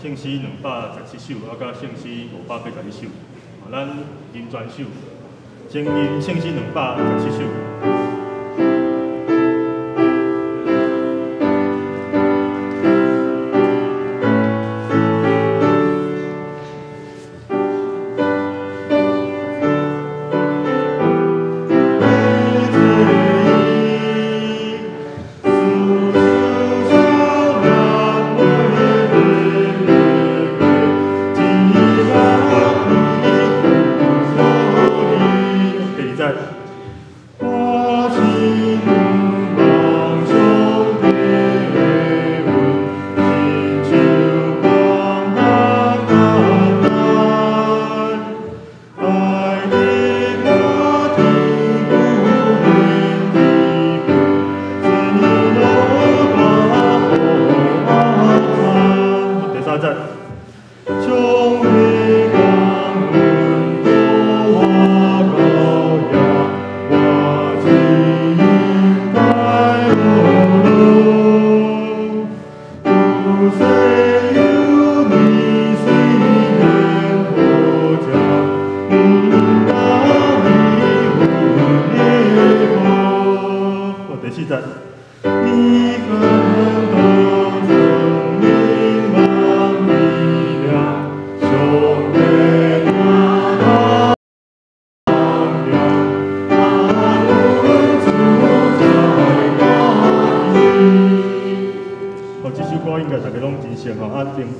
圣诗217首，啊，甲圣诗581首，咱吟全首，先吟圣诗217首。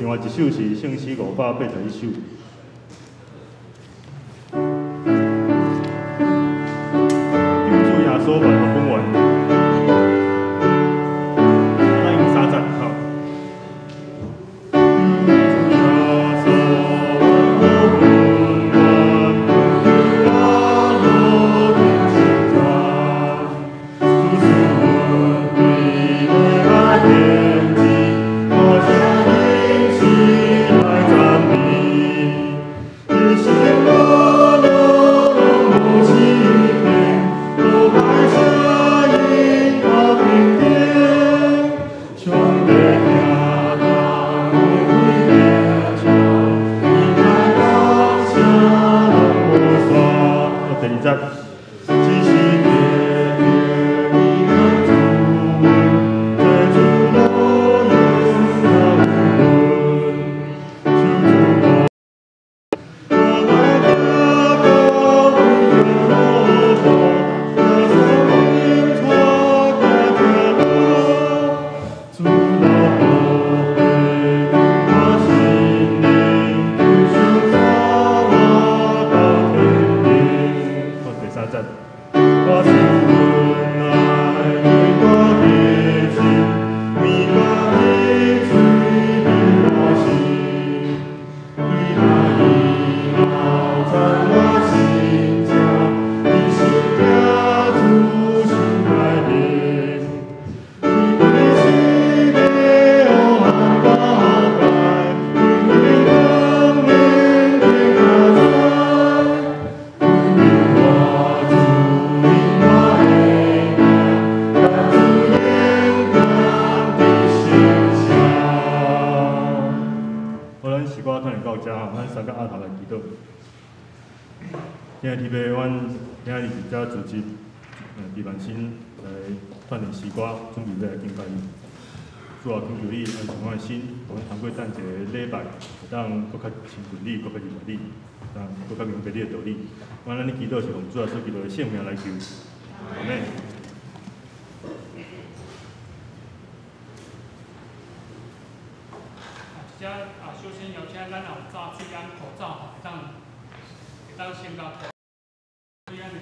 另外一首是圣诗581首。救主耶稣万福本愿，咱用3节吼。今日要阮今日伫遮组织地万新来锻炼诗歌，准备要来敬拜伊。主要恳求你安全我的心，阮通过等一个礼拜，会当搁较亲近你，搁较认识你，当搁较明白你的道理。我咱的祈祷是奉主耶稣基督的圣名来求，阿门。 首先邀请咱后早水安口罩，会当先到水安的。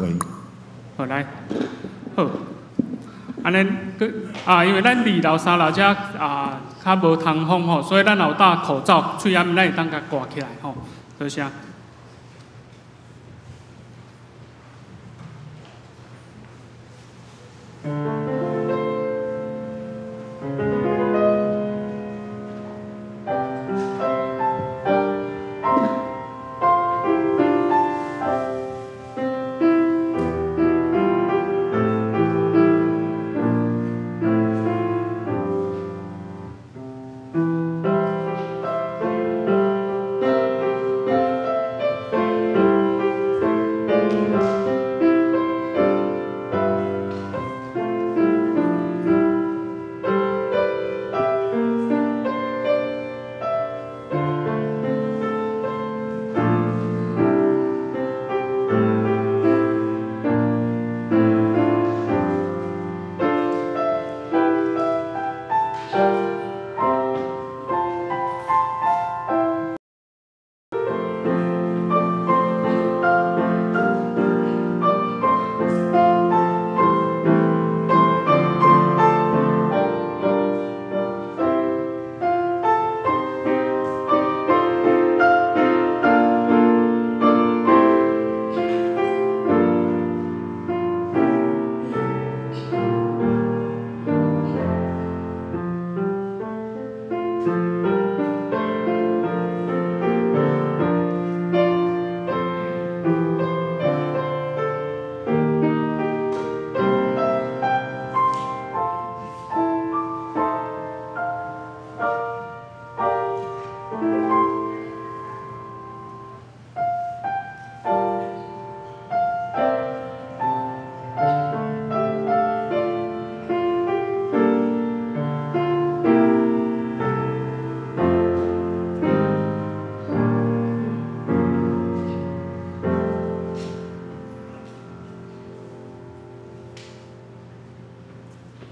喂。好来，好，安尼因为咱2楼3楼遮较无通风吼，所以咱有戴口罩，嘴安咱会当甲挂起来吼，多谢。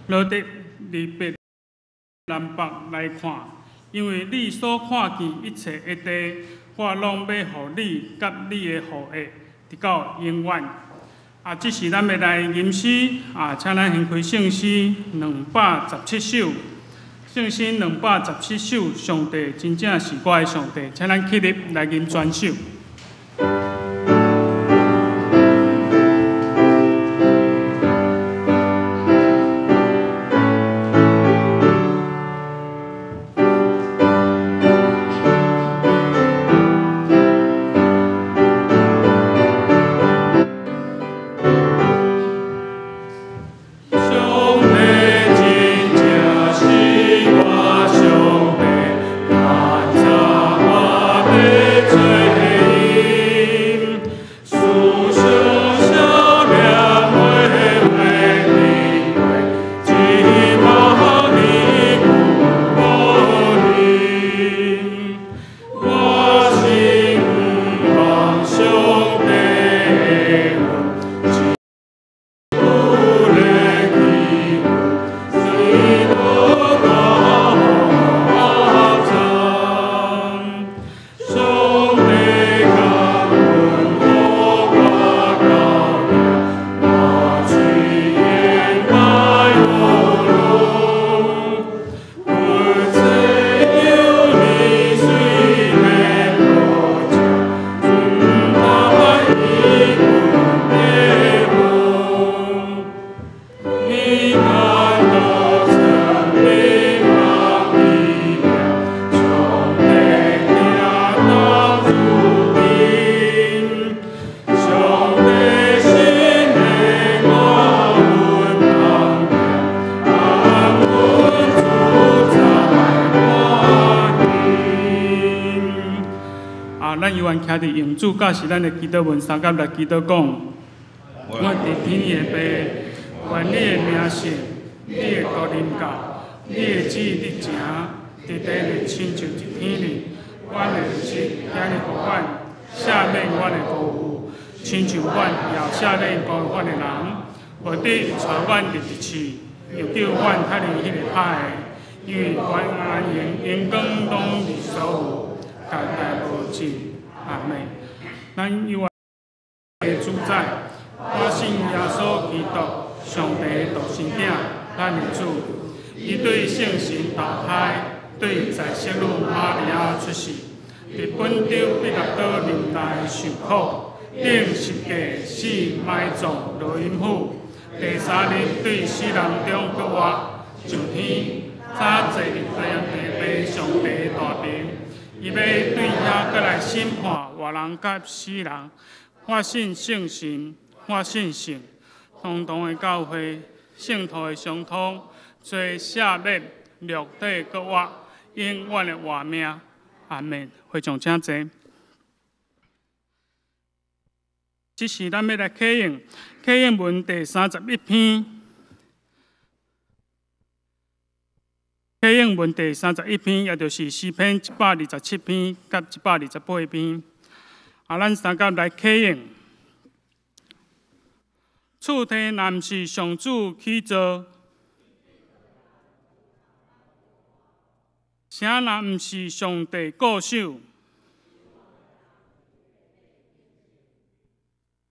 落得离别南北来看，因为你所看见一切的地，我拢要互你甲你的后裔，直到永远。这是咱要来吟诗请咱先开圣诗217首。圣诗217首，上帝真正是我的上帝，请咱起立来吟全首。徛伫用主，甲是咱的祈祷文三甲来祈祷讲。我伫天的爸，愿你的名圣，你的国临到，你的旨意伫行，伫地里亲像伫天里。阮的日子，今日互阮赦免阮的过犯，亲像阮也赦免过阮的人。无得带阮入地狱，又叫阮脱离迄个歹的，因为阮安营阳光拢是所有，家家无尽。阿妹，咱有的主宰，我信耶稣基督，上帝独生囝，咱的主。伊对圣神投胎，对在圣女玛利亚出世，伫本州彼拉多年代受苦，顶十架死埋葬落阴府。第3日对死人中搁活上天，早坐入太阳地爸上帝大庭。伊要对遐过来审判活人甲死人，我信圣神，我信圣，同的教会，圣徒的相通，做赦免，肉体搁活，永远的活命。阿门。会众请坐。这是咱要来启应文第31篇。启应文第31篇，也就是诗篇127篇甲128篇。咱三甲来启应。厝体若毋是上主起造，城若毋是上帝固守，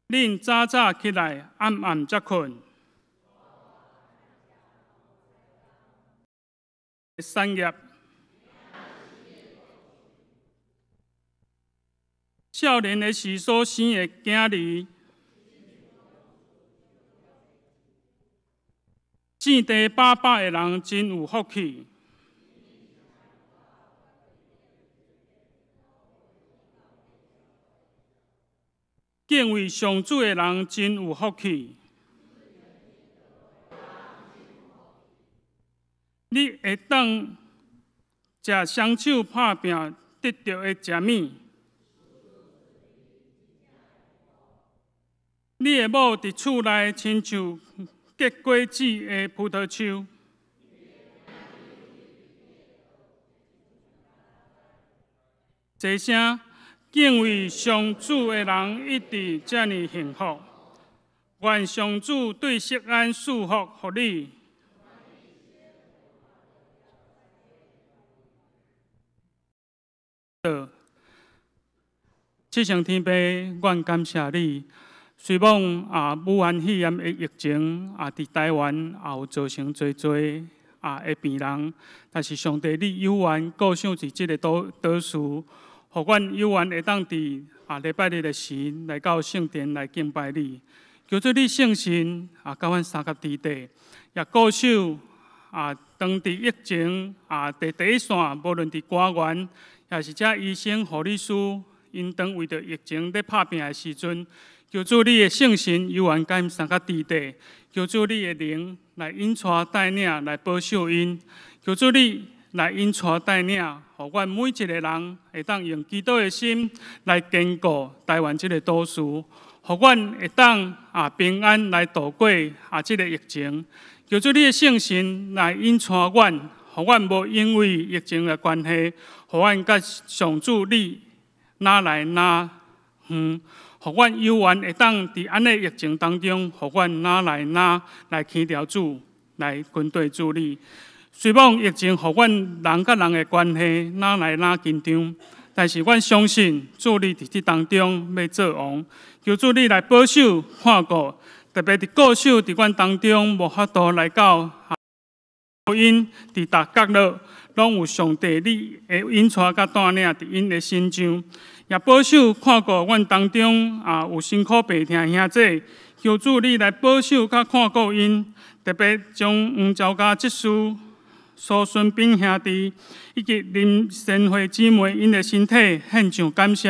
恁早早起来，暗暗才困。产业，少年的时所生的囝儿，种地把的人真有福气。敬畏上主的人真有福气。你会当食双手拍拼得到的食物，你的某伫厝内亲像结果子的葡萄树。这声敬畏上主的人一直遮尔幸福，愿上主对錫安赐福予你。七上天父，阮感谢你。虽望武汉肺炎的疫情伫台湾也有造成侪的病人，但是上帝你有缘顾想是即个倒数，互阮有缘会当伫礼拜日的时来到圣殿来敬拜你。求主你圣神甲阮三甲之地，也顾守当伫疫情第一线，无论伫官员，也是遮医生、护理师，因当为着疫情咧拍拼的时阵，求主你的圣神有缘甲因三甲之地，求主你的灵来引带带领来保守因，求主你来引带带领，互阮每一个人会当用基督的心来坚固台湾这个都市，互阮会当平安来度过这个疫情。求主你的圣神来引带阮，互阮无因为疫情的关系，互阮甲上主你哪来哪远，互阮有缘会当伫安尼疫情当中，互阮哪来哪来牵条主来军队主理。虽望疫情互阮人甲人的关系哪来哪紧张，但是阮相信主你伫即当中要做王，求主你来保守看顾。特别伫顾守伫阮当中，无法度来到因伫逐角落，拢有上帝你的引带甲带领伫因的心上，也保守看顾阮当中有辛苦病痛兄弟，求主你来保守甲看顾因，特别将黄昭家即事、苏顺炳兄弟以及林贤惠姊妹因的身体献上感谢，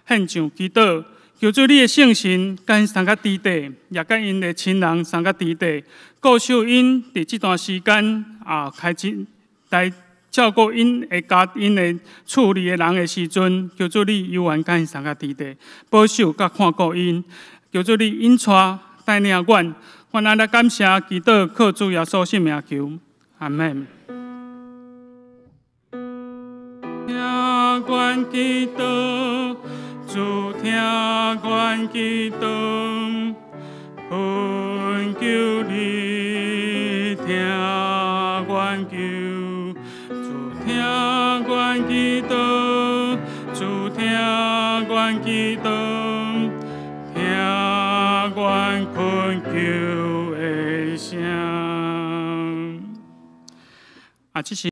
献上祈祷。求主你的圣神甲因三甲之地，也甲因的亲人三甲之地，顾守因伫这段时间开始来照顾因的家、因的处理的人的时阵，求主你有缘甲因三甲之地，保守甲看顾因。求主你引带带领阮，阮安尼感谢祈祷，靠主耶稣圣名求，阿门。听阮祈祷。主听阮祈祷，恳求你听阮求。主听阮祈祷，主听阮祈祷，听阮恳求的声。这是。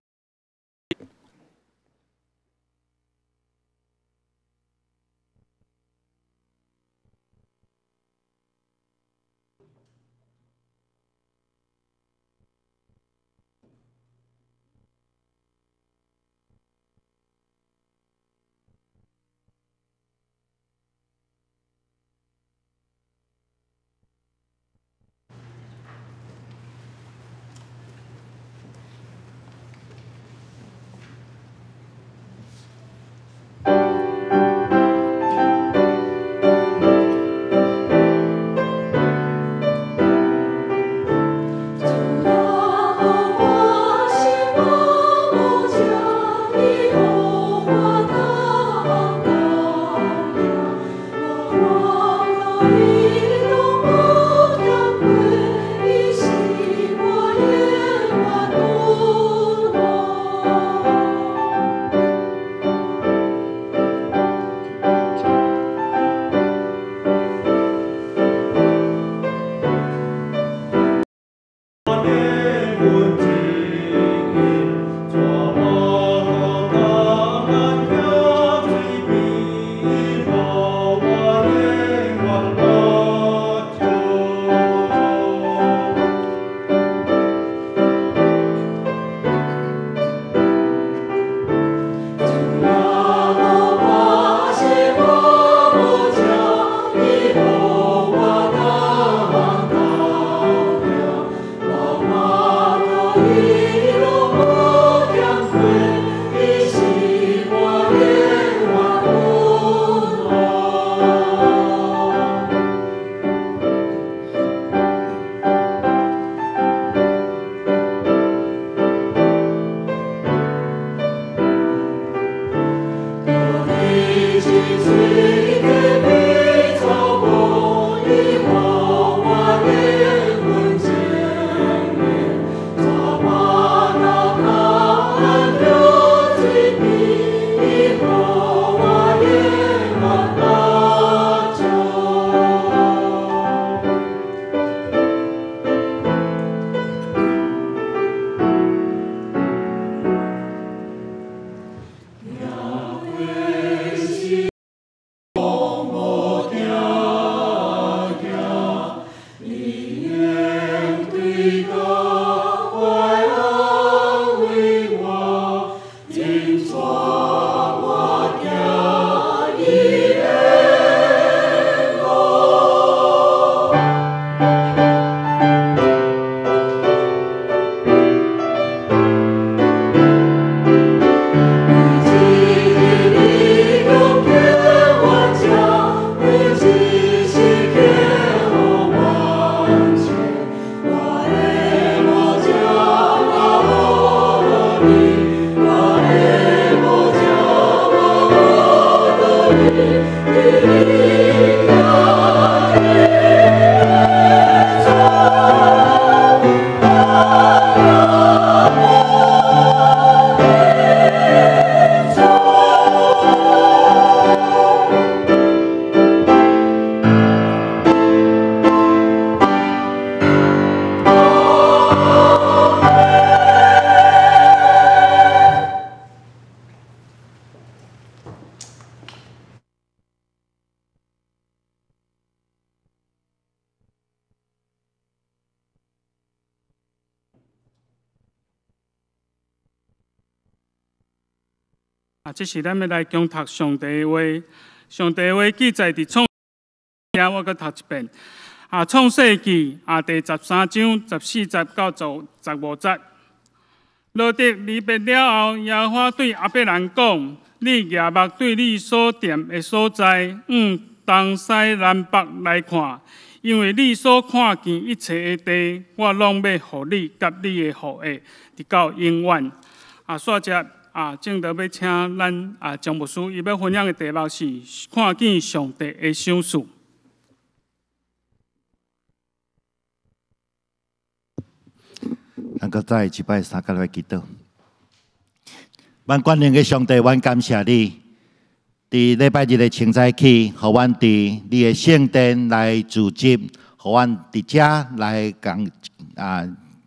这是咱要来共读上帝的话。上帝的话记载伫创，我搁读一遍。创世纪第13章14节到15节。罗得离别了后，耶和华对亚伯兰讲：你举目对你所踮的所在，东西南北来看，因为你所看见一切的地，我拢要互你甲你的后裔，直到永远。煞只正得要请咱张牧师，伊要分享的题目是看见上帝的赏赐。咱搁再一摆三角来祈祷。万冠灵的上帝，阮感谢你，伫礼拜日的清早起，互阮伫你的圣殿来聚集，互阮伫遮来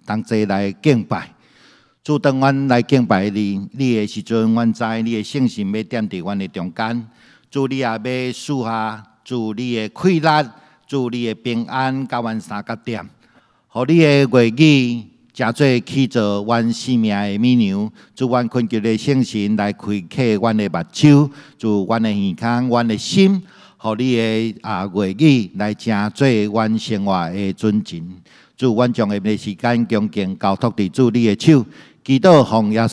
同齐来敬拜。主，当阮来敬拜你的时阵，阮知你的圣心要踮伫阮的中间。主，你也要赐下主你的快乐，主你的平安，甲阮三角点，互你的话语。诚做起做阮生命的美牛，主阮恳求的圣神来开启阮的目睭，主阮的耳孔、阮的心，互你的话语来诚做阮生活的准绳。主阮将下面时间恭敬交托伫主你的手，祈祷奉耶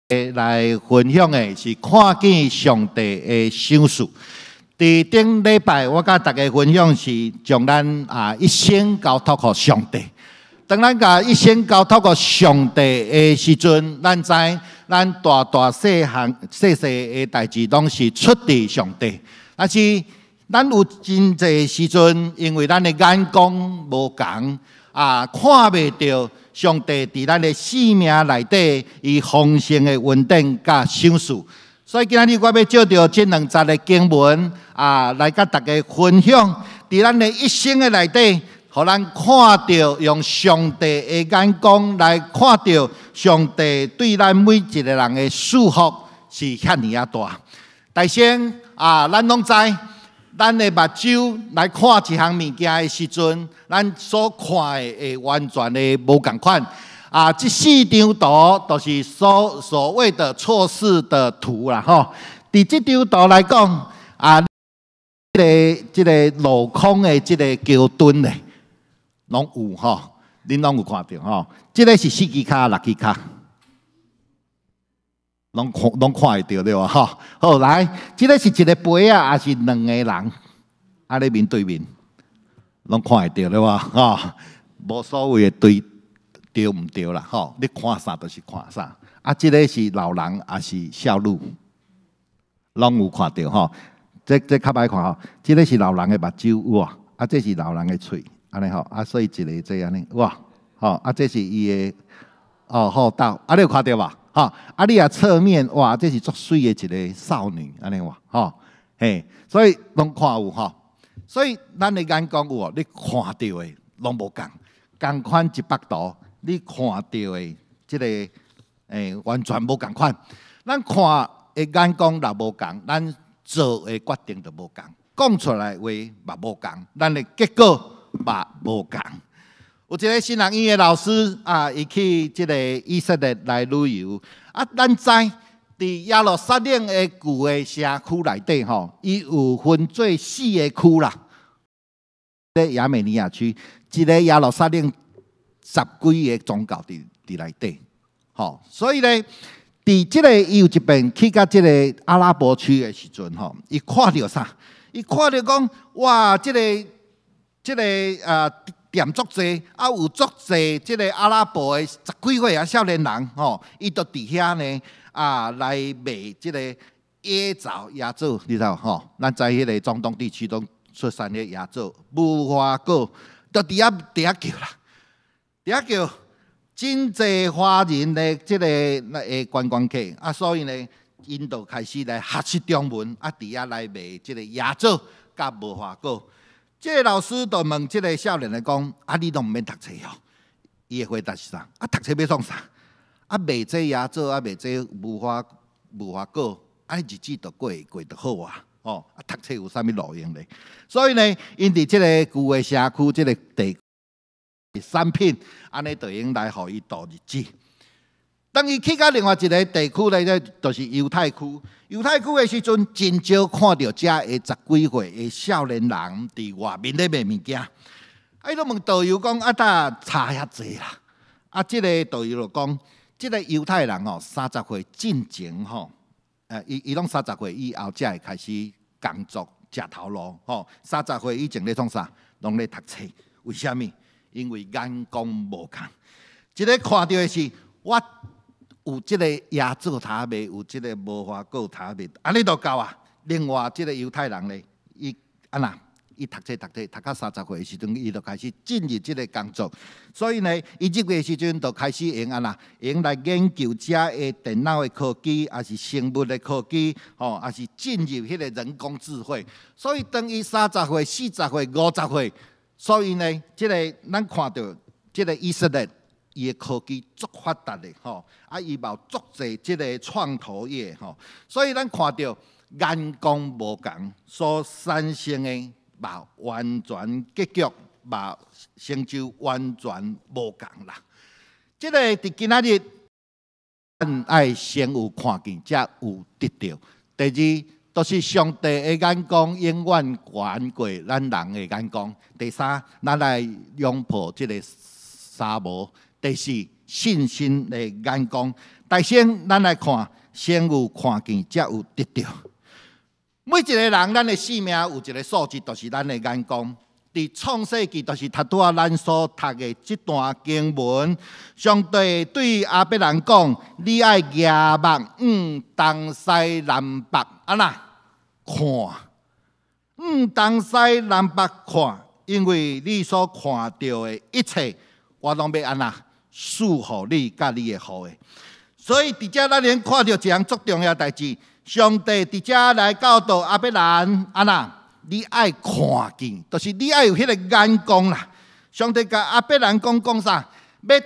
稣来分享的是看见上帝的赏赐。伫顶礼拜，我甲大家分享是将咱一生交托给上帝。当咱甲一生交托给上帝的时阵，咱知咱大大细细的代志拢是出自上帝。但是咱有真济时阵，因为咱的眼光无同，看袂到上帝伫咱的生命内底伊丰盛的稳定甲赏赐。所以今日我要借着这2节的经文来甲大家分享，伫咱的一生的内底。互咱看到用上帝的眼光来看到上帝对咱每一个人的祝福是遐尼大。大先咱拢知，咱的目睭来看一项物件的时阵，咱所看的会完全的无共款。这4张图都是所谓的错视的图啦吼。伫这张图来讲这个镂空的这个桥墩咧。拢有吼，恁拢有看到吼。这个是4支卡、6支卡，拢看会到对吧？吼，好来，这个是一个杯还是2个人？咧面对面，拢看会到对吧？吼，无所谓的对唔对啦，吼，你看啥就是看啥。这个是老人还是少女？拢有看到吼。这较歹看吼，这个是老人的目睭有无？这是老人的喙。安尼吼，所以一个这安尼，哇，吼，这是伊的后道，你有看到吧？吼，你也侧面，哇，这是足水的一个少女，安尼哇，吼，嘿，所以拢看有吼，所以咱的眼光有，你看到的拢无共款100度，你看到的这个完全无共款。咱看的眼光若无共，咱做的决定就无共，讲出来的话嘛无共，咱的结果。嘛无共，有一个新人院的老师伊去这个以色列来旅游咱知伫耶路撒冷的旧的社区内底吼，伊有分做4个区啦。在亚美尼亚区，一个耶路撒冷10几个宗教伫内底，吼，所以咧，伫这个伊有一遍去到这个阿拉伯区的时阵吼，伊看到啥？伊看到讲哇，这个店足济，有足济这个阿拉伯的10几岁少年人吼，伊都伫遐呢来卖这个椰枣、椰枣，你知道吼？咱在迄个中东地区都出产的椰枣、无花果，都伫遐叫啦，伫遐叫真济华人的这个观光客所以呢，因就开始来学习中文伫遐来卖这个椰枣甲无花果。这个老师就问这个少年来讲：你都唔免读册哦？伊的回答是啥？读册要创啥？卖这椰枣，卖这无花果，日子就过得好啊！读册有啥物路用咧？所以呢，因伫这个旧的社区，这个地产品，安尼就用来互伊度日子。当伊去到另外一个地区咧，就是犹太区。犹太区的时阵，真少看到遮的10几岁的少年人伫外面咧卖物件。伊都问导游讲：搭差遐济啦！即个导游就讲，即个犹太人哦，30岁进前吼，伊拢30岁以后才会开始工作食头路吼。30岁以前咧创啥？拢咧读册。为虾米？因为眼光无共。即个看到的是我。有即个椰做头卖，有即个无花果头卖，安尼就够啊。另外，即个犹太人咧，伊伊读册读到30岁的时阵，伊就开始进入即个工作。所以呢，伊入个时阵就开始用来研究遮的电脑的科技，还是生物的科技，还是进入迄个人工智慧。所以当伊30岁、40岁、50岁，所以呢，即个咱看到即个以色列。伊的科技足发达的伊嘛有足侪即个创投业所以咱看到眼光无共，所产生的嘛完全结局嘛成就完全无共啦。即个伫今仔日，咱爱先有看见，才有得到。第二，就是上帝的眼光永远悬过咱人的眼光。第三，咱来拥抱即个沙漠。第四，信心的眼光。但先，咱来看，先有看见，才有得到。每一个人，咱的性命有一个数字，就是咱的眼光。伫创世纪，就是拄仔咱所读的这段经文，上帝对亚伯兰讲：“你爱仰望东西南北，看，东西南北看，因为你所看到的一切，我拢要赐予你甲你的后裔。所以，伫遮咱连看到一项足重要代志，上帝伫遮来教导亚伯兰，你爱看见，就是你爱有迄个眼光啦。上帝甲亚伯兰讲啥？要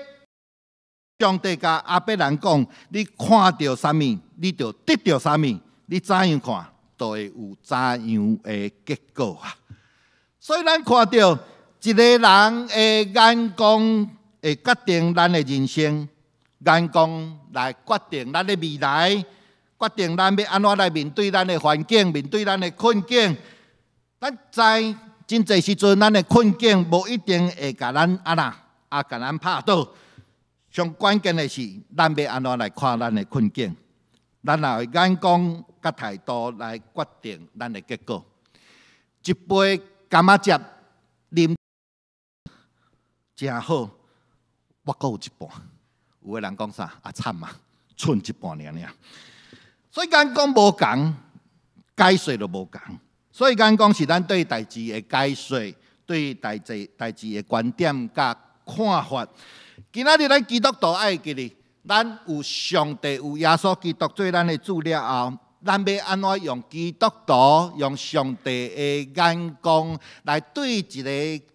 上帝甲亚伯兰讲，你看到啥物，你就得到啥物。你怎样看，就会有怎样的结果啊。所以，咱看到一个人的眼光。会决定咱的人生，眼光来决定咱的未来，决定咱要安怎来面对咱的环境，面对咱的困境。咱知真侪时阵，咱的困境无一定会甲咱甲咱拍倒。上关键的是，咱要安怎来看咱的困境，咱有眼光甲态度来决定咱的结果。一杯柑仔汁啉真好。我还有一半，有个人讲啥惨嘛，剩一半尔。所以眼光无共，解说就无共。所以眼光是咱对代志的解说，对代志的观点甲看法。今仔日咱基督徒爱记哩，咱有上帝有耶稣基督做咱的主了后，咱要安怎用基督徒用上帝的眼光来对一个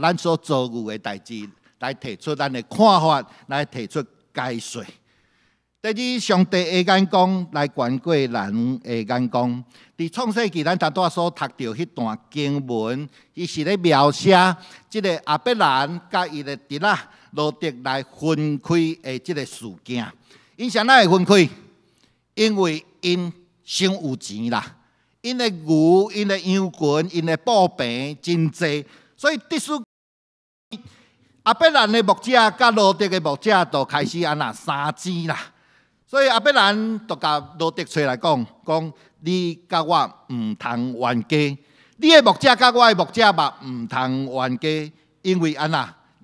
咱所遭遇的代志。来提出咱的看法，来提出解说。第二，上帝的眼光来悬过人的眼光。伫创世纪，咱拄仔所读到迄段经文，伊是咧描写即个亚伯兰甲伊的侄仔罗得来分开的即个事件。因啥会分开？因为因伤有钱啦，因的牛、因的羊群、因的布棚真济，所以特殊。亚伯兰的牧者甲罗得的牧者就开始相争啦，所以亚伯兰就甲罗得找来讲，你甲我唔通冤家，你的牧者甲我的牧者嘛唔通冤家，因为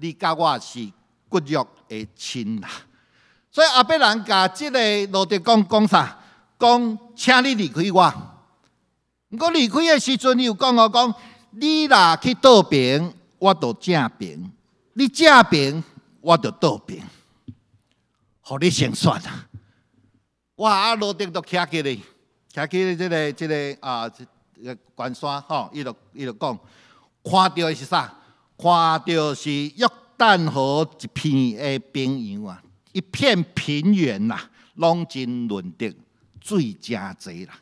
你甲我是骨肉的亲啦。所以亚伯兰甲即个罗得讲啥？讲请你离开我。不过离开的时阵，伊又讲你若去倒边，我就正边。你正边，我就倒边，互你先选啊！哇，罗得都徛起哩，徛起即个关山吼，伊就讲，看到的是啥？看到是约旦河一片的平原啊，一片平原啦，拢真润泽，水真济啦。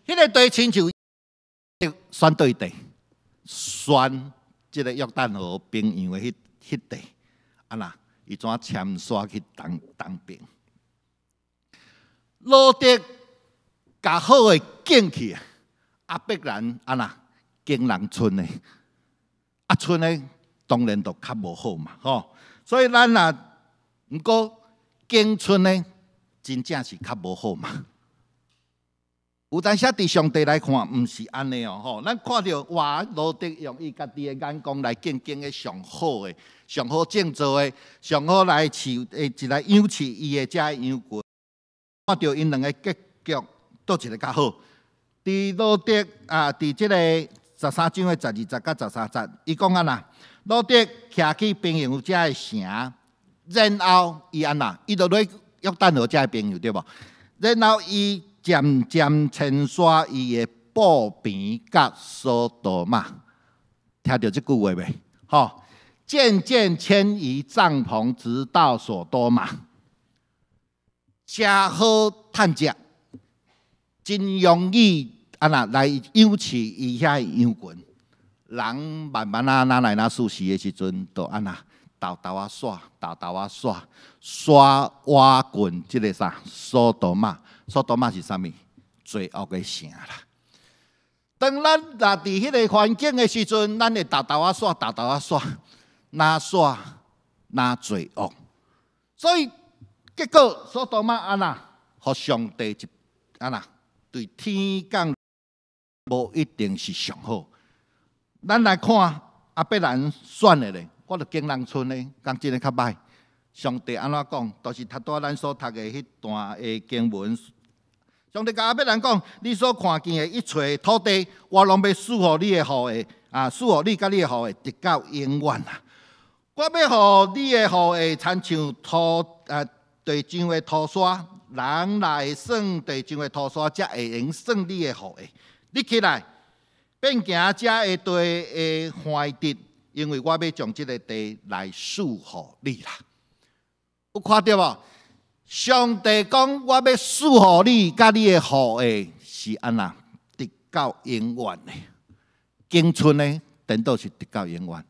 迄个地亲像选对地，选。即个约旦河平原的迄地，伊怎签刷去当兵。罗德甲好诶建起，啊，必然安那经人村诶，啊村诶当然就较无好嘛，吼。所以咱若毋过经村诶，真正是较无好嘛。有当时伫上帝来看，毋是安尼哦，吼！咱看到哇，罗德用伊家己诶眼光来建诶上好诶、上好建造诶、上好来饲诶，一来养饲伊诶遮养群。看到因两个结局，倒一个较好。伫罗德啊，伫即个13章诶12节到13节，伊讲安那，罗德徛去朋友遮诶城，然后伊安那，伊就咧约旦河遮诶朋友对无？然后伊渐渐迁徙伊诶步边甲所多玛，听到即句话未？吼，渐渐迁移帐篷，直到所多玛，真好趁食，真容易安那来养饲伊遐羊群。人慢慢哪来哪舒适诶时阵，就安那豆豆啊耍，豆豆啊耍，耍瓦棍即个啥所多玛。所多玛是啥物？罪恶的城啦。当咱若伫迄个环境的时阵，咱会豆豆啊耍，豆豆啊耍，哪耍哪罪恶。所以结果所多玛安那，互上帝一安那对天讲，无一定是上好。咱来看阿伯兰选的咧，我著经人村咧，讲真诶较歹。上帝安怎讲？就是拄仔咱所读的迄段的经文。上帝甲阿伯兰讲：你所看见的一切土地，我拢要赐予你的后裔，赐予你甲你的后裔，直到永远啊！我要互你的后裔，亲像地上的土沙，人来算地上的土沙，才会用算你的后裔。你起来，变行遮会地的怀地，因为我要将这个地来赐予你啦。有看到无？上帝讲，我要赐予你，甲你的后裔是安那，直到永远的。经春呢，等到是直到永远。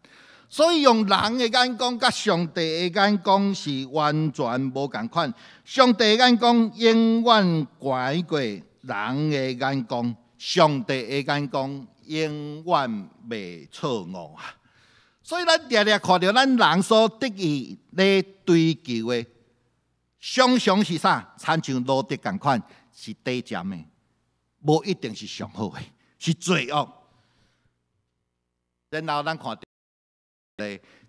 所以用人的眼光，甲上帝的眼光是完全无共款。上帝的眼光永远悬过人的眼光，上帝的眼光永远袂错误啊！所以咱常常看到咱人所得意咧追求的。常常是啥？亲像罗德共款，是低贱的，无一定是上好的，是罪恶。然后咱看到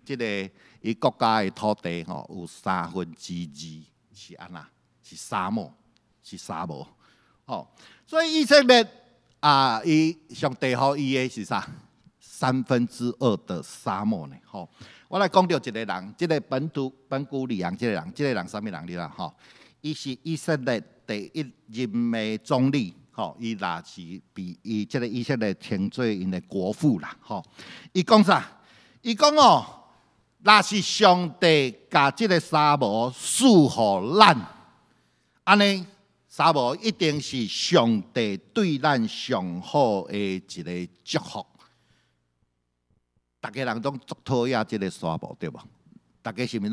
即个伊国家的土地吼，有2/3是安那？是沙漠，是沙漠。哦，所以以色列伊上帝互伊的是啥？2/3的沙漠呢？吼。我来讲到一个人，这个本古利人，这个人啥物人哩啦？吼，伊是以色列第一任的总理，吼，伊也是被这个以色列称作因的国父啦，吼。伊讲啥？伊讲哦，若是上帝甲这个沙漠赐予咱，安尼沙漠一定是上帝对咱上好的一个祝福。大家人拢足讨厌即个沙漠，对无？大家是毋是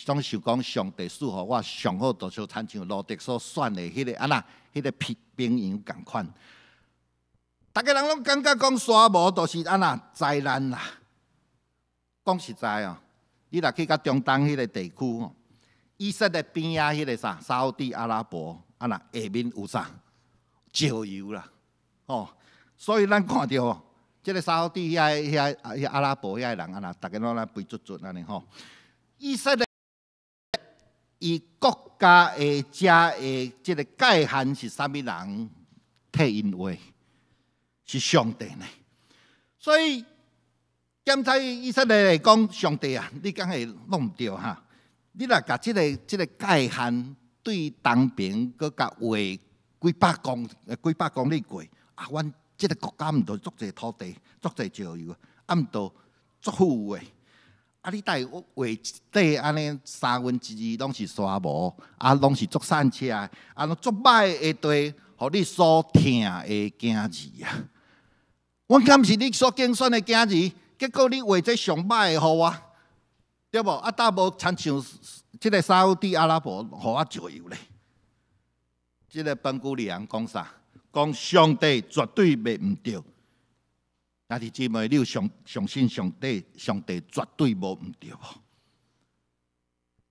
拢想讲上帝赐予我上好，就像亲像罗德所选的迄个安那，迄个兵营共款。大家人拢感觉讲沙漠就是安那灾难啦。讲实在哦，你若去到中东迄个地区哦，以色列边仔迄个啥沙烏地阿拉伯安那下面有啥石油啦，哦，所以咱看到哦。即个沙烏地遐阿拉伯遐人啊啦，大家拢来肥卒卒安尼吼。以色列伊国家的遮的即个界限是啥物人替因话？是上帝呢。所以检查以色列来讲，上帝啊，你敢会弄毋着哈？你若甲即个界限对东边佮甲画几百公里过啊，阮。即个国家毋着足侪土地，足侪石油，毋着足富的。你带画一块安尼2/3拢是沙漠，拢是足散车，拢足歹的地，互你所疼的囝儿啊！我敢是你所竞选的囝儿，结果你画这上歹的互我，对无？啊，搭无亲像即个沙烏地阿拉伯，互我石油咧。即个本古利人讲啥？讲上帝绝对袂毋对。兄弟姊妹，你有相信上帝？上帝绝对无毋对。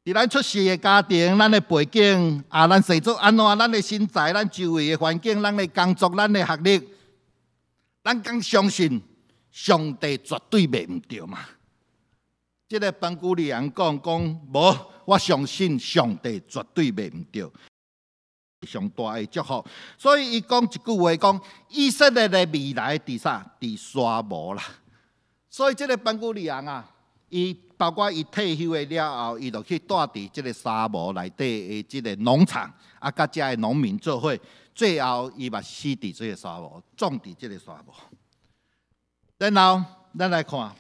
伫咱出世的家庭、咱的背景啊，咱生做安怎？咱的身材、咱周围的环境、咱的工作、咱的学历，咱敢相信上帝绝对袂毋对嘛？即个本古利人讲无，我相信上帝绝对袂毋对。上大的祝福，所以伊讲一句话，讲以色列的未来伫啥？伫沙漠啦。所以即个本古利人啊，伊包括伊退休的了后，伊就去住伫即个沙漠内底的即个农场，啊，甲遮的农民做伙，最后伊嘛死伫即个沙漠，种伫即个沙漠。然后咱来看，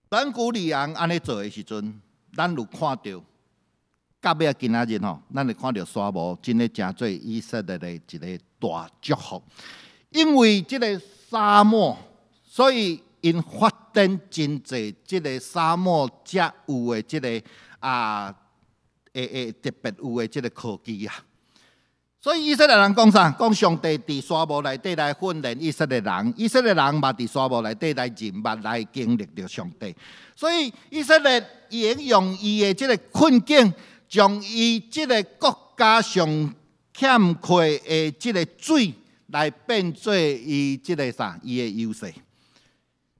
本古利人安尼做的时阵，咱有看到。到尾今仔日吼，咱会看到沙漠真诶诚做以色列的一个大祝福，因为即个沙漠，所以因发展真济即个沙漠才有诶即个特别有诶即个科技啊。所以以色列人讲啥？讲上帝伫沙漠内底来训练以色列人，以色列人嘛伫沙漠内底来认捌来经历着上帝。所以以色列应用伊诶即个困境。将伊即个国家上欠缺的即个水来变做伊即个啥？伊的优势。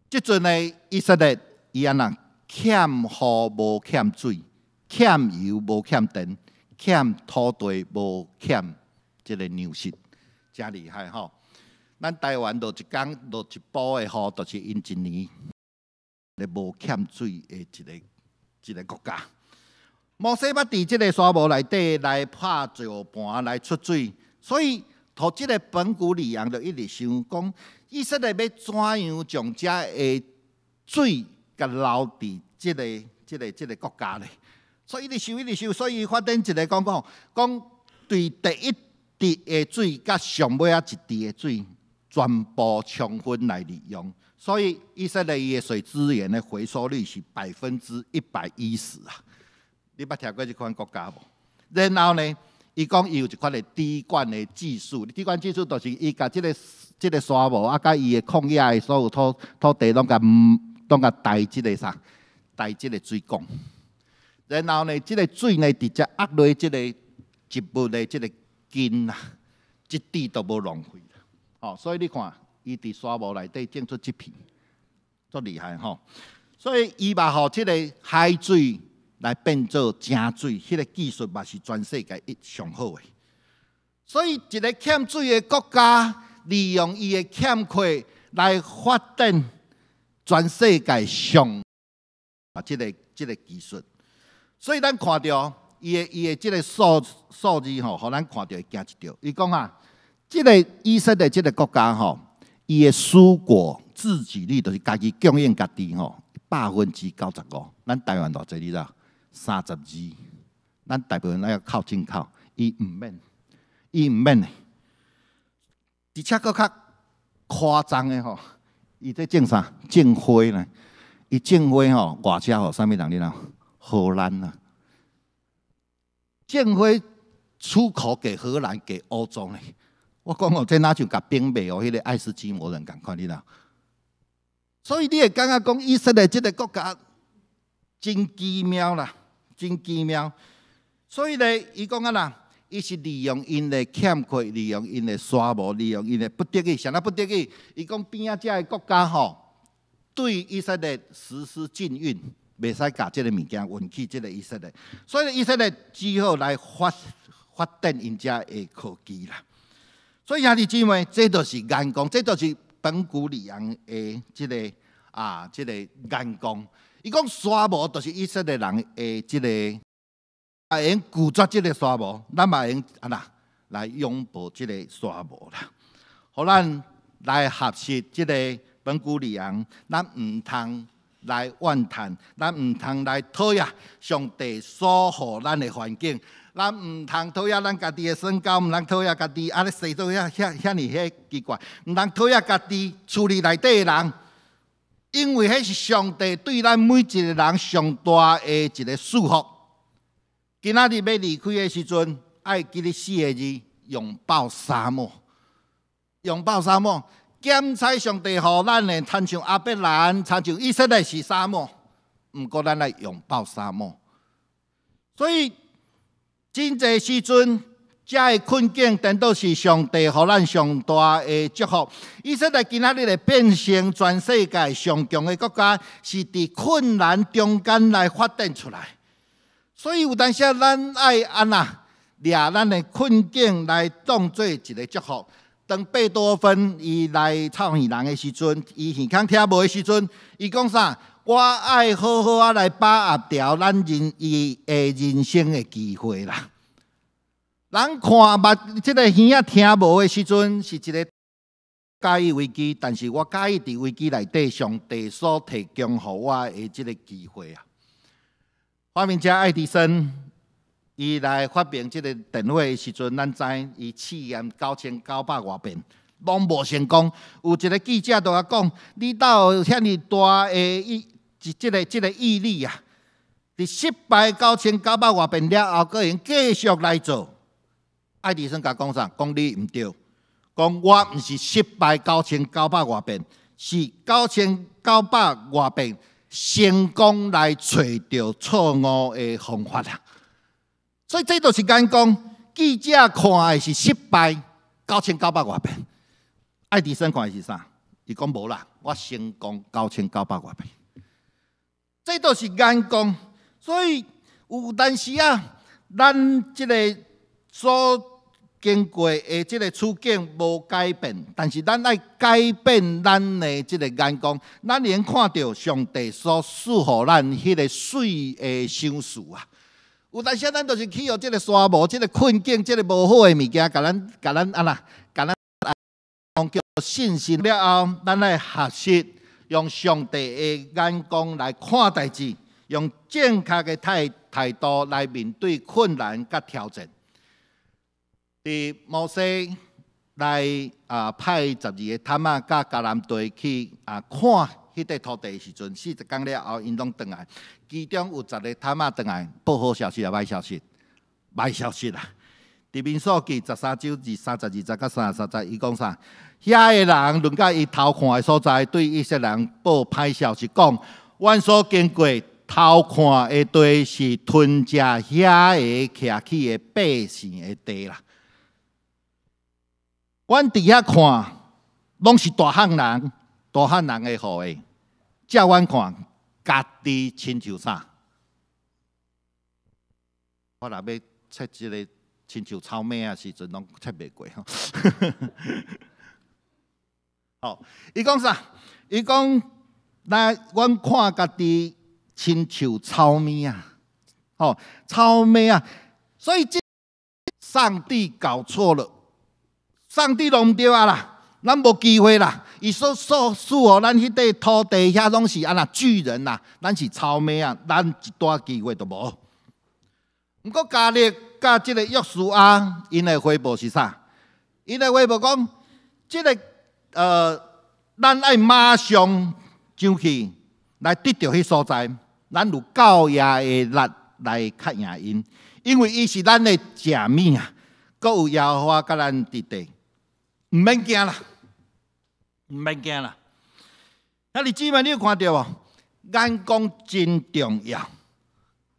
即阵的以色列伊安那欠雨无欠水，欠油无欠电，欠土地无欠即个粮食，真厉害吼！咱台湾落一工落一波的雨，就是因一年咧无欠水的一个国家。摩西捌伫即个沙漠内底来拍石盘来出水，所以互即个本古利人就一直想讲，以色列要怎样将遮的水甲留伫即个国家咧？所以一直想，所以发展一个讲对第一滴的水甲上尾一滴的水，全部充分来利用。所以以色列伊的水资源的回收率是110%啊！你捌听过这款国家无？然后呢，伊讲伊有一款的滴灌的技术，滴灌技术就是伊甲即个沙漠啊，甲伊的旷野的所有土地，拢甲带即个啥，带即个水管。然后呢，即个水呢，直接压落即个植物的即个根啊，一滴都无浪费。哦，所以你看，伊伫沙漠内底种出即片，足厉害吼。所以伊嘛互即个海水。来变做正水，迄个技术嘛是全世界上好的。所以一个欠水的国家，利用伊的欠缺来发展全世界上即个技术。所以咱看到伊的即个数字吼，互咱看到会惊一跳。伊讲啊，即个以色列即个国家吼，伊的蔬果自给率就是家己供应家己吼，95%。咱台湾偌济你知道？32，咱大部分要靠进口，伊毋免的，而且佫较夸张的吼，伊在种啥？种花呢？伊种花吼，外车吼，啥物人你知？荷兰啊，种花出口给荷兰、给欧洲呢。我讲哦，这哪像甲兵卖哦，迄个爱斯基摩人共款，你知？所以你会感觉讲以色列这个国家真奇妙啦。真奇妙，所以咧，伊讲啊啦，伊是利用因的欠缺，利用因的沙漠，利用因的不得已，啥那不得已？伊讲边仔遮的国家吼，对以色列实施禁运，袂使甲即个物件运去即个以色列，所以以色列只好来发展因遮的科技啦。所以兄弟姊妹，这就是眼光，这就是本古利人的即个眼光。伊讲沙漠就是以色列人的即个，用拒绝即个沙漠，咱嘛用来拥抱即个沙漠啦。互咱来学习即个本古利人，咱毋通来怨叹，咱毋通来讨厌上帝所予咱的环境，咱毋通讨厌咱家己的身高，毋通讨厌家己咧生做遐尔奇怪，毋通讨厌家己厝里内底的人。因为迄是上帝对咱每一个人上大的一个祝福。今仔日要离开的时阵，爱记得4个字：拥抱沙漠。拥抱沙漠，检采上帝予咱的，亲像阿伯兰，亲像以色列是沙漠，毋过咱来拥抱沙漠。所以真侪时阵，遮的困境，颠倒是上帝予咱上大的祝福。以色列今仔日会变成全世界上强的国家，是伫困难中间来发展出来。所以有当时咱爱安那，掠咱的困境来当做一个祝福。当贝多芬伊来唱戏人的时阵，伊耳孔听无的时阵，伊讲啥？我爱好好啊来把握掉咱伊的人生的机会啦。人看捌即个耳仔听无的时阵，是一个介意危机，但是我介意伫危机内底，上帝所提供予我的即个机会啊。发明家爱迪生。伊来发明即个电话的时阵，咱知伊试验9900多遍，拢无成功。有一个记者就甲讲：“你到有遐尼大的即个毅力啊！伫失败9900多遍了后，阁用继续来做。”爱迪生甲讲啥？讲你毋对，讲我毋是失败9900多遍，是9900多遍成功来找到错误的方法啦。所以这就是眼光，记者看的是失败9900多遍，爱迪生看的是啥？伊讲无啦，我成功9900多遍。这都是眼光，所以有当时啊，咱即个所经过的即个处境无改变，但是咱爱改变咱的即个眼光，咱能看到上帝所赐予咱迄个水的赏赐啊。有当时咱就是去互即个沙漠、即个困境、即个无好的物件，甲咱叫信心了后，咱来学习用上帝的眼光来看代志，用正确的态度来面对困难甲挑战。伫摩西来派12个探仔甲迦南地去看迄块土地的时阵，40天了后，因拢转来。其中有10个探仔转来，报好消息啊，歹消息，歹消息啦！伫民数记13章32节到33节，伊讲啥？遐个人论甲伊偷看的所在，对以色列人报歹消息，讲阮所经过偷看的地是吞食遐个徛起的百姓的地啦。阮伫遐看，拢是大汉人的户的，照阮看。家己亲像啥？我若要切一个亲像草莓啊时阵，拢切袂过吼。好，伊讲啥？伊讲，阮看家己亲像草莓啊，哦，草莓啊，所以这上帝搞错了，上帝弄唔对啊啦。咱无机会啦！伊所赐予咱迄块土地遐拢是安那巨人啦，咱是草莓啊，咱一点机会都无。毋过加勒甲即个约书亚，因的回报是啥？因的回报讲，即个咱爱马上上去来得到迄所在，咱有教业的力来克赢因，因为伊是咱的食物啊，阁有耶和华甲咱伫地。毋免惊啦，毋免惊啦。遐日姊妹，你有看到无？眼光真重要。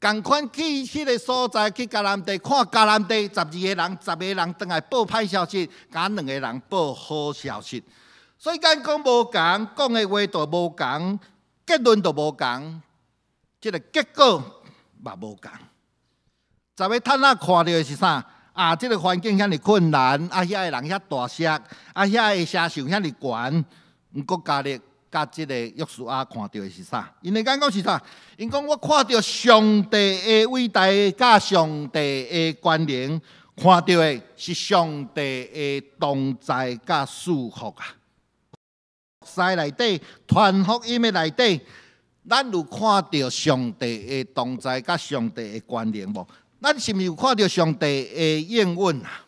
共款去迄个所在，去迦南地看迦南地，10个人转来报歹消息，甲2个人报好消息。所以眼光无共，讲的话都无共，结论都无共，即个结果嘛无共。10个探仔看到的是啥？啊！这个环境遐尼困难，啊，遐个人遐大石，啊，遐个车上遐尼悬，毋过加勒甲即个约书亚看到的是啥？因的眼光是啥？因讲我看到上帝的伟大，甲上帝的关联，看到的是上帝的同在甲祝福啊！在内底传福音的内底，咱有看到上帝的同在甲上帝的关联无？咱是毋是有看到上帝的应允啊？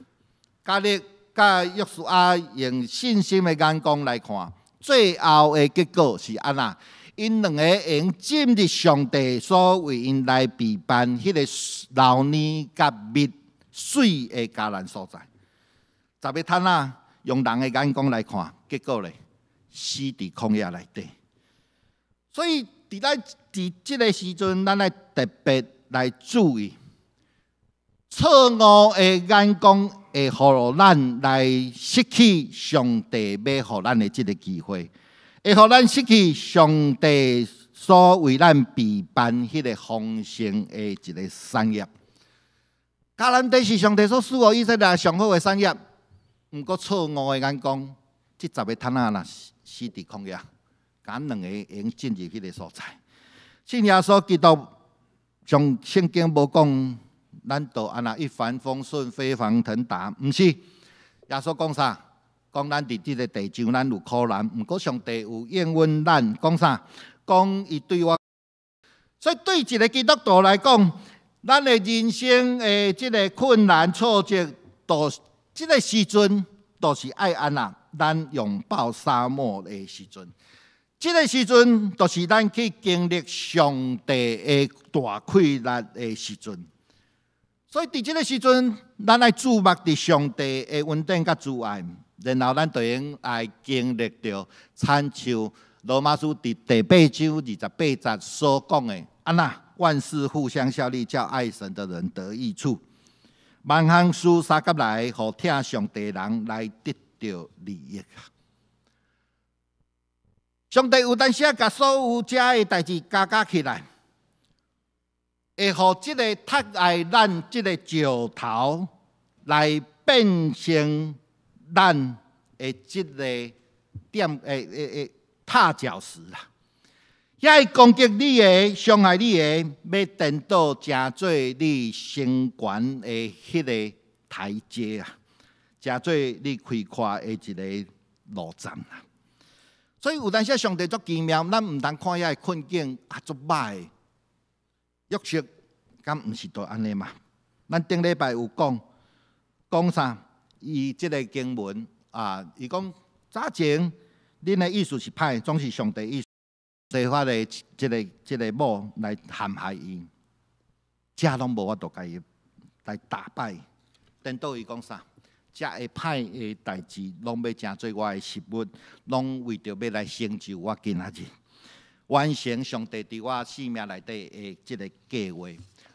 加勒甲约书亚用信心的眼光来看，最后的结果是安那？因两个用进入上帝所为因来备办迄个老年甲蜜水的迦南所在。十个摊仔用人的眼光来看，结果咧死伫旷野内底。所以伫即个时阵，咱来特别来注意，错误的眼光会互咱来失去上帝要互咱的即个机会。会互咱失去上帝所为咱备办迄个丰盛的一个产业。迦南地是上帝所赐予以色列上好的产业，毋过错误的眼光，即10个摊仔若死伫旷野，咱两个用进入迄个所在。信耶稣基督，像圣经无讲，咱都安那一帆风顺、飞黄腾达，毋是？耶稣讲啥？讲咱伫即个地上，咱有苦难，毋过上帝有应允咱。讲啥？讲伊对我，所以对一个基督徒来讲，咱的人生的即个困难挫折，都即个时阵都是爱安那，咱拥抱沙漠的时阵。即个时阵，都是咱去经历上帝的大快乐的时阵。所以伫即个时阵，咱来注目伫上帝的恩典甲慈爱。然后咱就用来经历着，参照罗马书第8章28节所讲的，安那万事互相效力，叫爱神的人得益处。万项事相合来，互听上帝的人来得到利益。上帝有当时甲所有遮的代志加起来，会互即个택爱咱即个石头来变成咱的即个踏脚石啦，遐攻击你的、伤害你的，要颠倒成做你升悬的迄个台阶啊，成做你开阔的一个路站啦。所以有当时上帝足奇妙，咱毋通看遐困境啊足歹，约瑟敢毋是都安尼嘛？咱顶礼拜有讲啥？伊即个经文啊，伊讲早前恁的意思是歹，总是上帝意思，西法的即个某来陷害伊，遮拢无法度甲伊来打败。颠倒伊讲啥？遮会歹的代志，拢要成做我的食物，拢为着要来成就我今仔日，完成上帝伫我生命内底的即个计划。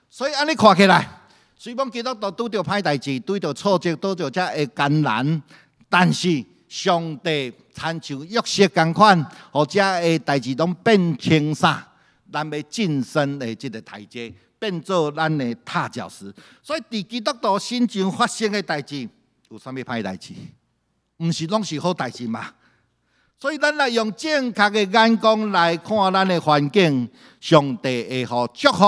所以安尼看起来。虽讲基督徒拄着歹代志，拄着挫折，拄着遮会艰难，但是上帝参像约瑟共款，互遮的代志拢变成啥？咱要晋升的即个台阶，变做咱的踏脚石。所以伫基督徒身上发生的代志，有啥物歹代志？毋是拢是好代志嘛？所以咱来用正确的眼光来看咱的环境，上帝会互祝福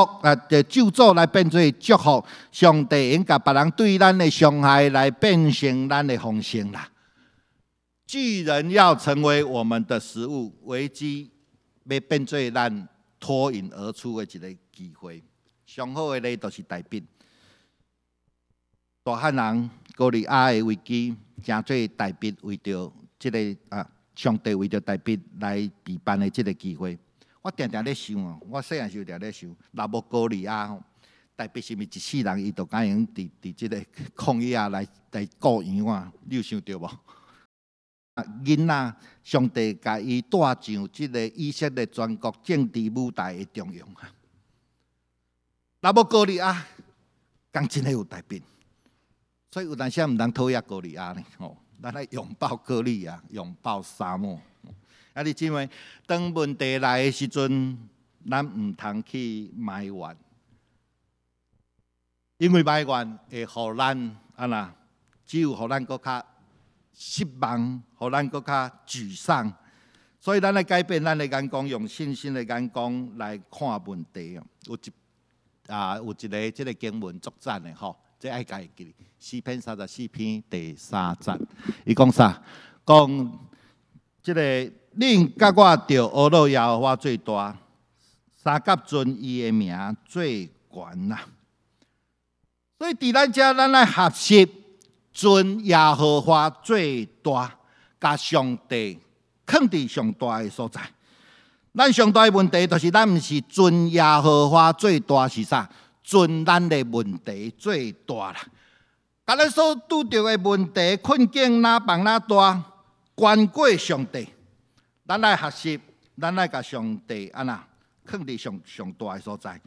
咒诅来变做祝福，上帝应甲别人对咱的伤害来变成咱的丰盛啦。巨人要成为我们的食物，危机要变做咱脱颖而出的一个机会。上好的例就是大卫，大汉人歌利亚的危机，成做大卫为着这个上帝为着大卫来备办的这个机会，我常常咧想哦，我细汉时候常咧想，若无歌利亚，大卫是毋是一世人伊都敢用伫这个旷野来顾羊啊？你有想到无？囡仔，上帝甲伊带上这个以色列全国政治舞台的中央啊！若无歌利亚，敢真系有大卫，所以有当时毋通讨厌歌利亚呢，吼。咱来拥抱歌利亚，拥抱沙漠。啊，你姊妹，当问题来的时阵，咱毋通去埋怨，因为埋怨会互咱只有互咱搁较失望，互咱搁较沮丧。所以咱来改变咱的眼光，用信心的眼光来看问题。有一个这个经文作战的吼。这爱家己记，4篇34篇第3节，伊讲啥？讲这个恁甲我着学到耶和华最大，三甲尊伊的名最悬啦。所以伫咱遮，咱来学习尊耶和华最大，甲上帝放伫上大诶所在。咱上大诶问题，就是咱毋是尊耶和华最大是啥？尊咱诶问题最大啦。甲咱所拄着诶问题困境哪放哪大，关过上帝。咱来学习，咱来甲上帝安那放伫上大诶所在。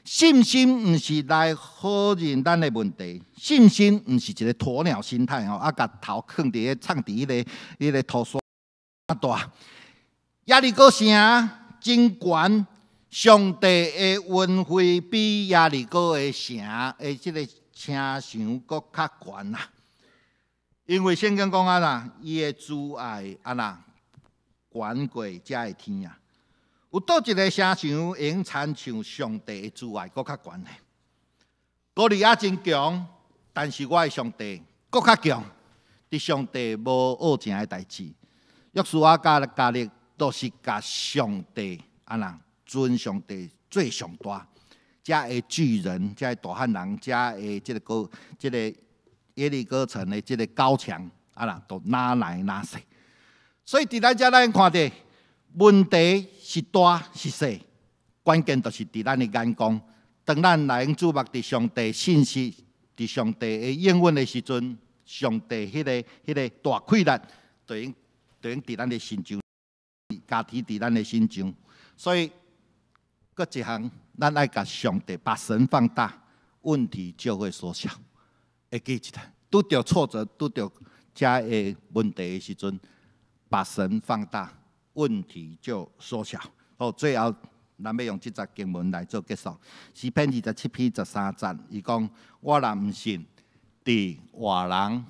信心毋是来否认咱诶问题，信心毋是一个鸵鸟心态吼，甲头放伫咧藏伫迄个土沙大。耶利哥城真悬，上帝诶恩惠比耶利哥诶城诶即个城墙搁较悬啦。因为圣经讲啊啦，伊诶阻碍啊啦，悬过遮诶天啊。有倒一个城墙会用参像上帝的阻碍，搁较悬嘞。哥利亚真强，但是我的上帝搁较强。伫上帝无恶正的代志，约书亚加力都是甲上帝啊啦，尊上帝最上大。遮的巨人，遮的大汉人，遮的即个耶利哥城的即个高墙啊啦，都哪来哪死。所以伫咱遮咱看到。问题是大是小，关键就是伫咱的眼光。当咱来用注目伫上帝信息、伫上帝的应允的时阵，上帝迄个大气力，就用伫咱的心中，加添伫咱的心中。所以，搁一项，咱爱甲上帝把神放大，问题就会缩小。会记一下，拄着挫折、拄着遮的问题的时阵，把神放大。问题就缩小。好，最后咱要用这节经文来做结束。诗篇27篇13节，伊讲：我若毋信伫活人，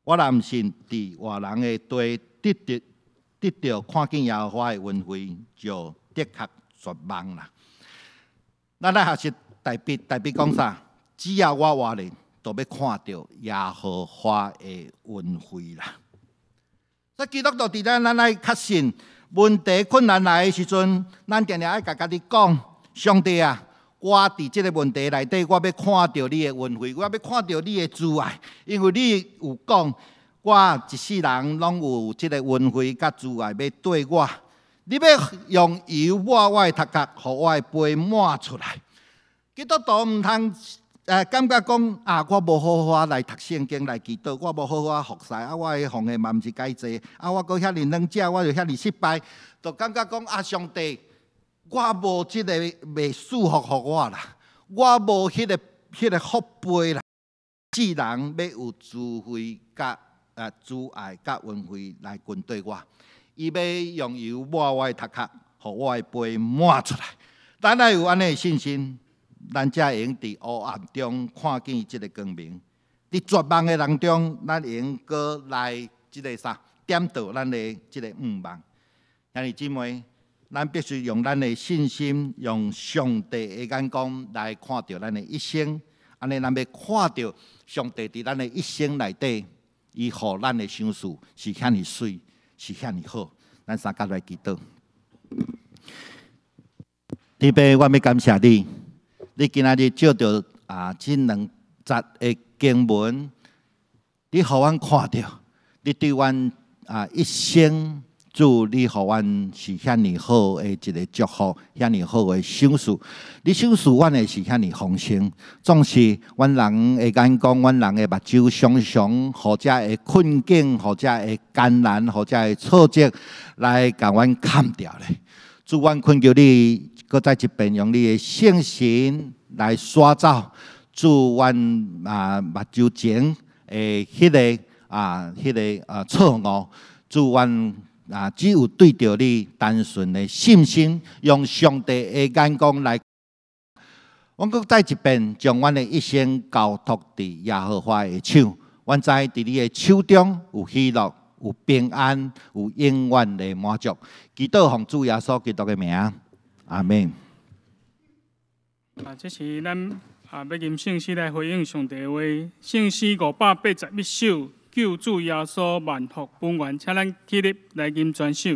我若毋信伫活人的地得到看见耶和华的恩惠，就的确绝望啦。咱来学习大笔讲啥？只要我活咧，都要看到耶和华的恩惠啦。所以基督徒伫咱来确信问题困难来的时阵，咱定定爱甲家己讲：上帝啊，我伫即个问题内底，我要看到你的恩惠，我要看到你的阻碍，因为你有讲，我一世人拢有即个恩惠甲阻碍要对我。你要用油抹我的头壳，互我的杯满出来。基督徒毋通。感觉讲啊，我无好好来读圣经来祈祷，我无好好服侍啊，我的奉献嘛毋是该济啊，我搁遐尼软只，我就遐尼失败，就感觉讲啊，上帝，我无即个袂祝福互我啦，我无迄个福杯啦。世人要有智慧甲阻碍甲恩惠来军对我，伊要用油抹我的头壳，互我的杯满出来。咱要有安尼的信心。咱才会用伫黑暗中看见即个光明，伫绝望的当中，咱会用搁来即个啥点导咱的即个愿望。兄弟姊妹，咱必须用咱的信心，用上帝的眼光来看到咱的一生。安尼，咱要看到上帝伫咱的一生内底，伊互咱的想事是遐尼水，是遐尼好。咱三甲来祈祷。天父，我要感谢你。你今仔日照着这2节的经文，你互阮看到，你对阮一生，主你互阮是遐尼好的一个祝福，遐尼好的赏赐。你赏赐阮的是遐尼丰盛，总是阮人的眼光，阮人的目睭，常常或者的困境，或者的艰难，或者的挫折，来甲阮砍掉咧。主，阮恳求你。搁再一遍用你的圣神来刷走，主阮目睭前诶迄个错误，主阮只有对着你单纯的信心，用上帝的眼光来。阮搁再一遍将阮的一生交托伫耶和华的手，阮知伫你的手中有喜乐，有平安，有永远的满足。祈祷奉主耶稣基督的名。阿门。这是咱要吟圣诗来回应上帝的话。圣诗581首，救主耶稣万福本源，请咱起立来吟全首。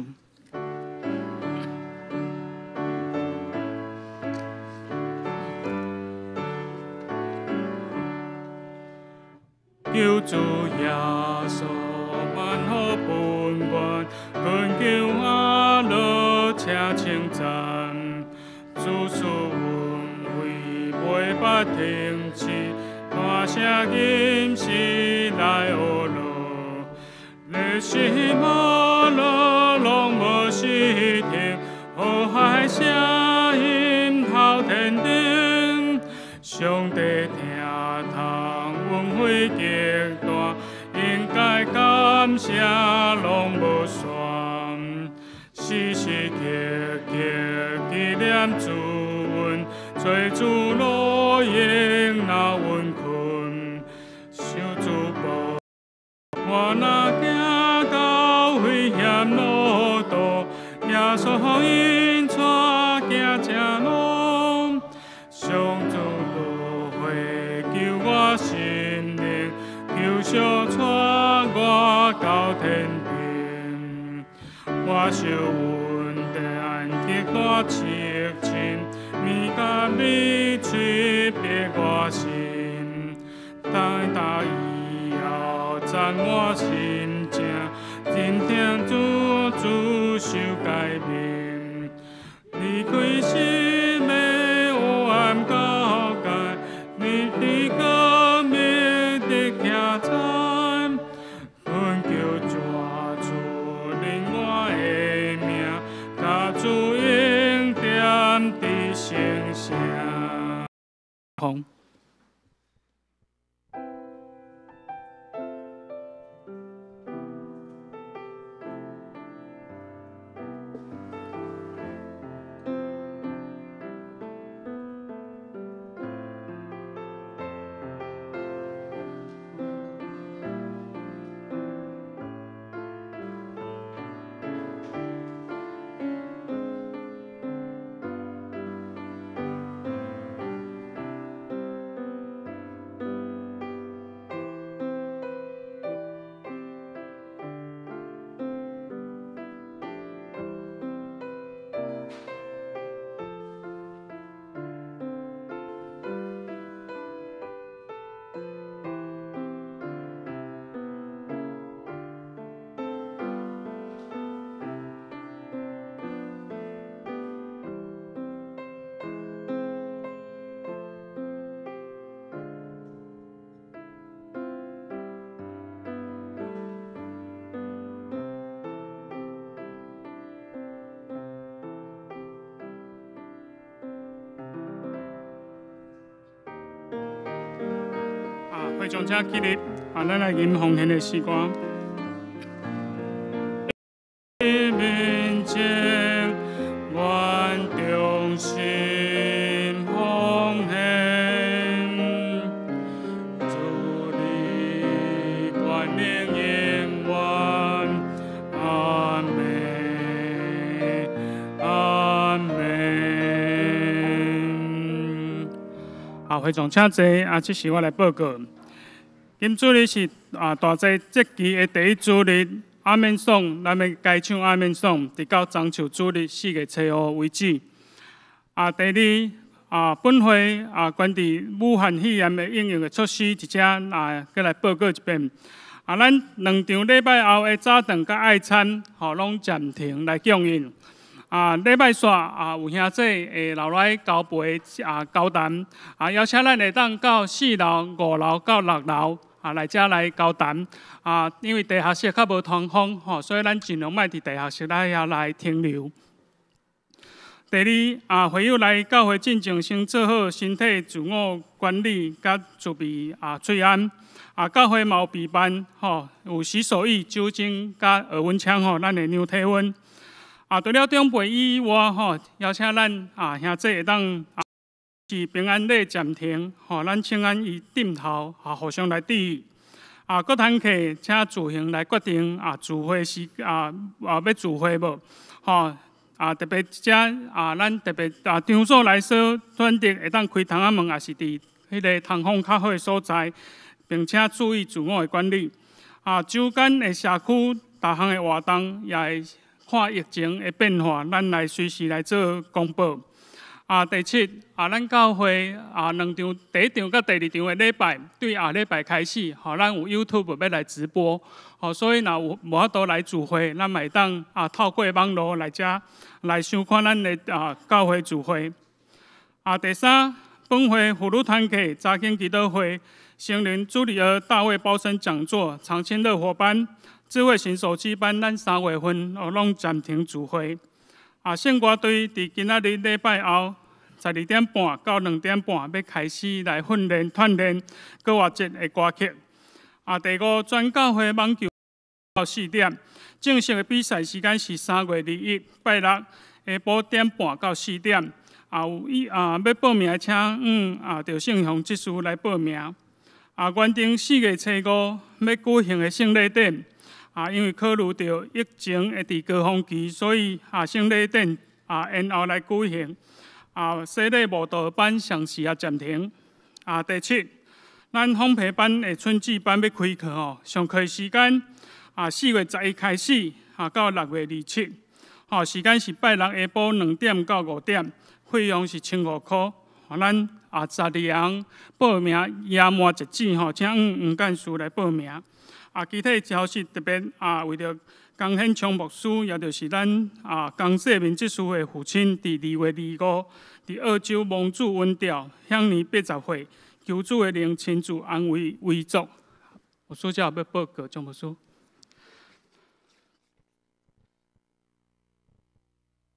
救主耶稣万好本愿，恳求阿罗且称赞，主事阮为袂捌停止，大声吟诗来学罗，历史无路拢无时停，河海声音透天顶，上帝听通阮会极大。应该感谢拢无算，时时刻刻纪念主恩，做主路引那阮困，想主保。我若行到危险路途，耶稣引带行正路，上主路会救我心灵。求小带我到天边，我受阮的安极大刺青，面甲你嘴别我心，大以后赞我心情，真听主受改变，离开心的黑暗高界，你的革命的徛在，阮叫抓住另我的命，甲主应点的声声。红。会场者起立，咱来吟奉献的诗歌。面前，愿衷心奉献，主你冠领永远，阿门，阿门。会场请坐，这是我来报告。今主日是大祭节期的第一主日，阿门颂，咱们该唱阿门颂，直到中秋主日4月初5为止。第二，本会关于武汉肺炎的应用的措施，一只再来报告一遍。咱2场礼拜后的早顿甲爱餐，拢暂停来供应。礼拜煞有兄弟会留来交陪交谈，邀请咱会当到4楼、5楼到6楼。来遮来交谈因为地下室较无通风所以咱尽量莫伫地下室来停留。第二，会友来教会进前先做好身体自我管理，甲自备喙安。教会嘛有备办有洗手液、酒精甲额温枪咱会量体温。除了长辈以外邀请咱兄弟会当是平安礼暂停，咱请安于点头，互相来抵御。各堂客请自行来决定聚会时要聚会无？特别咱特别场所来说，选择会当开窗仔门，也是伫迄个通风较好的所在，并且注意自我的管理。周间的社区大项的活动，也会看疫情的变化，咱来随时来做公布。第七，咱教会2场，第1场甲第2场的礼拜，对下礼拜开始，咱有 YouTube 要来直播，所以若有无法度来聚会，咱会当透过网络来遮来收看咱的教会聚会。第三，本会妇女团契查经祈祷会圣灵主理儿大卫包身讲座、长青热火班、智慧型手机班，咱3月份拢暂停聚会。圣歌队伫今仔日礼拜后12点半到2点半要开始来训练锻炼歌乐节的歌曲。第5，全教会网球到4点，正式的比赛时间是3月21拜六下晡1点半到4点。要报名的请着圣雄执事来报名。原定4月初5要举行的圣礼典。因为考虑到疫情会伫高峰期，所以圣礼典延后来举行。洗礼慕道班详时暂停。第7，咱烘焙班的春季班要开课上课时间4月11开始到6月27，时间是拜六下晡2点到5点，费用是1500块。咱12人报名也满1指请黄干事来报名。其他消息特别为着江显昌牧师，也就是咱江世民执事的父亲，伫2月25伫澳洲蒙主温调，享年80岁，求主的灵亲自安慰遗族。牧师才要报告，张牧师。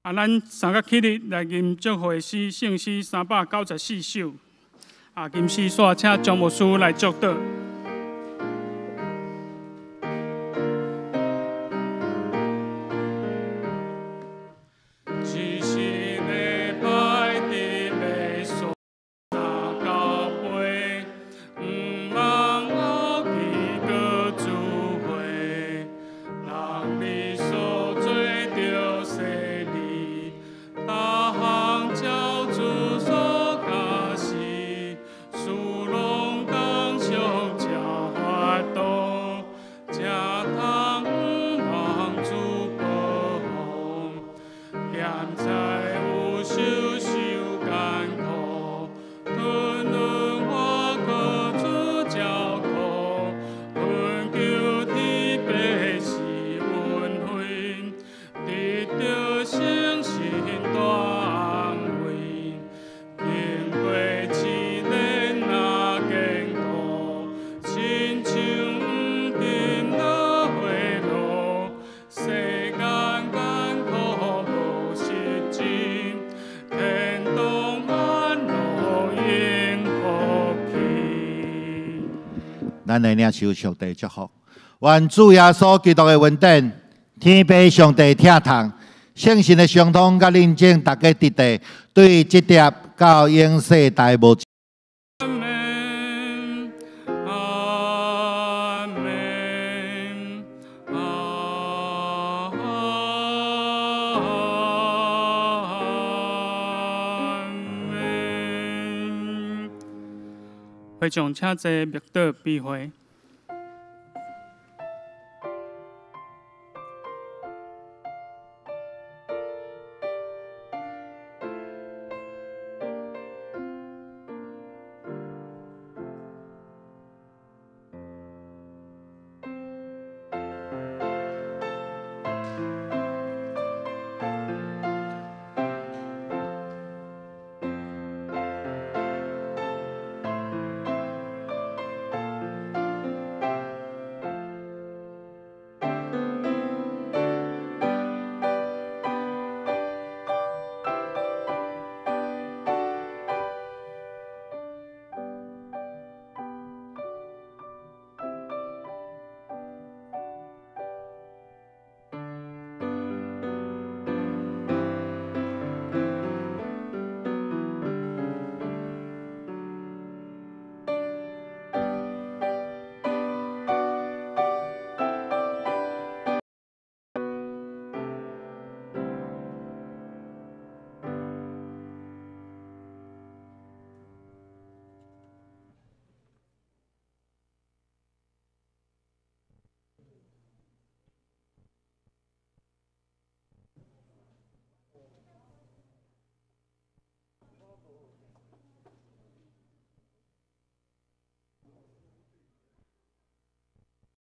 咱3月7日来吟祝会诗圣诗394首。吟诗线请张牧师来祝祷。咱来领受上帝祝福，愿主耶稣基督的恩典、天父上帝疼痛、圣神的相通甲认证，大家伫地对这碟到永世代无。会众请坐，默祷闭会。